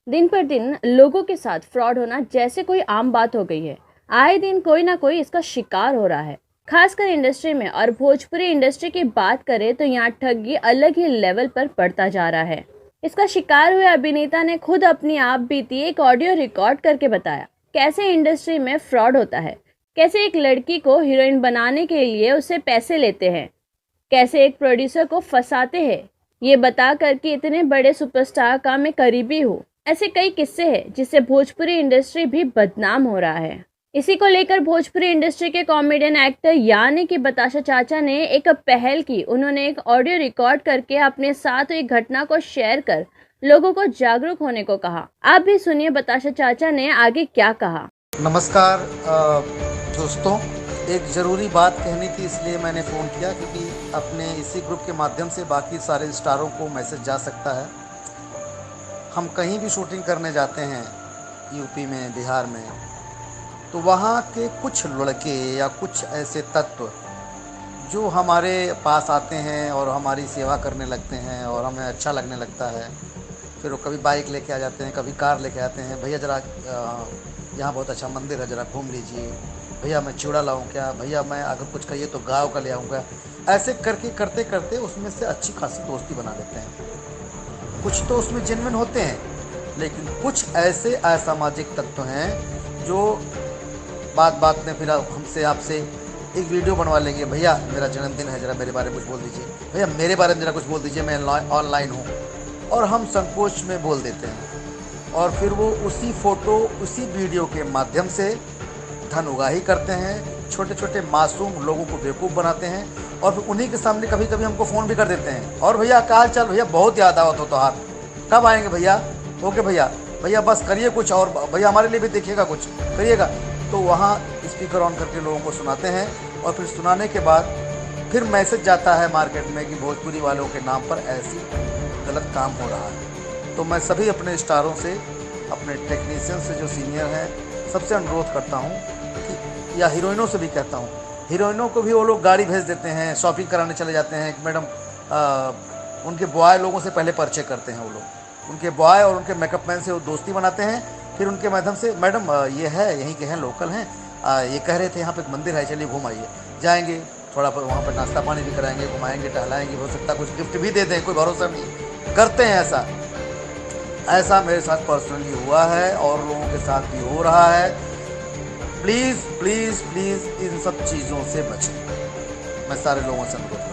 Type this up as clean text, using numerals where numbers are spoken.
दिन पर दिन लोगों के साथ फ्रॉड होना जैसे कोई आम बात हो गई है। आए दिन कोई ना कोई इसका शिकार हो रहा है, खासकर इंडस्ट्री में। और भोजपुरी इंडस्ट्री की बात करें तो यहाँ ठगी अलग ही लेवल पर बढ़ता जा रहा है। इसका शिकार हुए अभिनेता ने खुद अपनी आप बीती एक ऑडियो रिकॉर्ड करके बताया कैसे इंडस्ट्री में फ्रॉड होता है, कैसे एक लड़की को हीरोइन बनाने के लिए उससे पैसे लेते हैं, कैसे एक प्रोड्यूसर को फंसाते हैं, ये बता कर कि इतने बड़े सुपरस्टार का मैं करीबी हूँ। ऐसे कई किस्से हैं जिससे भोजपुरी इंडस्ट्री भी बदनाम हो रहा है। इसी को लेकर भोजपुरी इंडस्ट्री के कॉमेडियन एक्टर यानी कि बताशा चाचा ने एक पहल की। उन्होंने एक ऑडियो रिकॉर्ड करके अपने साथ हुई घटना को शेयर कर लोगों को जागरूक होने को कहा। आप भी सुनिए बताशा चाचा ने आगे क्या कहा। नमस्कार दोस्तों, एक ज़रूरी बात कहनी थी इसलिए मैंने फ़ोन किया, क्योंकि अपने इसी ग्रुप के माध्यम से बाकी सारे स्टारों को मैसेज जा सकता है। हम कहीं भी शूटिंग करने जाते हैं यूपी में, बिहार में, तो वहाँ के कुछ लड़के या कुछ ऐसे तत्व जो हमारे पास आते हैं और हमारी सेवा करने लगते हैं और हमें अच्छा लगने लगता है। फिर वो कभी बाइक लेके आ जाते हैं, कभी कार लेके आते हैं। भैया ज़रा यहाँ बहुत अच्छा मंदिर है, ज़रा घूम लीजिए। भैया मैं चूड़ा लाऊं क्या, भैया मैं अगर कुछ कहिए तो गाँव का ले आऊँगा। ऐसे करके करते करते उसमें से अच्छी खासी दोस्ती बना लेते हैं। कुछ तो उसमें जेन्युइन होते हैं, लेकिन कुछ ऐसे असामाजिक तत्व हैं जो बात बात में फिर हमसे आपसे एक वीडियो बनवा लेंगे। भैया मेरा जन्मदिन है, ज़रा मेरे बारे में कुछ बोल दीजिए। भैया मेरे बारे में ज़रा कुछ बोल दीजिए, मैं ऑनलाइन हूँ। और हम संकोच में बोल देते हैं और फिर वो उसी फ़ोटो उसी वीडियो के माध्यम से धन उगाही करते हैं। छोटे छोटे मासूम लोगों को बेवकूफ़ बनाते हैं और फिर उन्हीं के सामने कभी कभी हमको फ़ोन भी कर देते हैं, और भैया क्या हाल चाल, भैया बहुत याद आवत हो तो हाथ कब आएंगे भैया। ओके भैया, भैया बस करिए कुछ, और भैया हमारे लिए भी देखिएगा, कुछ करिएगा। तो वहाँ स्पीकर ऑन करके लोगों को सुनाते हैं और फिर सुनाने के बाद फिर मैसेज जाता है मार्केट में कि भोजपुरी वालों के नाम पर ऐसी गलत काम हो रहा है। तो मैं सभी अपने स्टारों से, अपने टेक्नीशियन से जो सीनियर हैं, सबसे अनुरोध करता हूँ कि, या हीरोइनों से भी कहता हूँ, हीरोइनों को भी वो लोग गाड़ी भेज देते हैं, शॉपिंग कराने चले जाते हैं कि मैडम उनके बॉय लोगों से पहले परिचय करते हैं। वो लोग उनके बॉय और उनके मेकअप मैन से वो दोस्ती बनाते हैं। फिर उनके माध्यम से मैडम ये है, यहीं के हैं, लोकल हैं, ये कह रहे थे यहाँ पे एक मंदिर है, चलिए घूम आइए। जाएंगे, थोड़ा पर वहाँ पर नाश्ता पानी भी कराएंगे, घुमाएंगे, टहलाएंगे, हो सकता है कुछ गिफ्ट भी दे दें, कोई भरोसा नहीं। करते हैं ऐसा। ऐसा मेरे साथ पर्सनली हुआ है और लोगों के साथ भी हो रहा है। प्लीज़ प्लीज़ प्लीज़ इन सब चीज़ों से बचें, मैं सारे लोगों से अनुरोध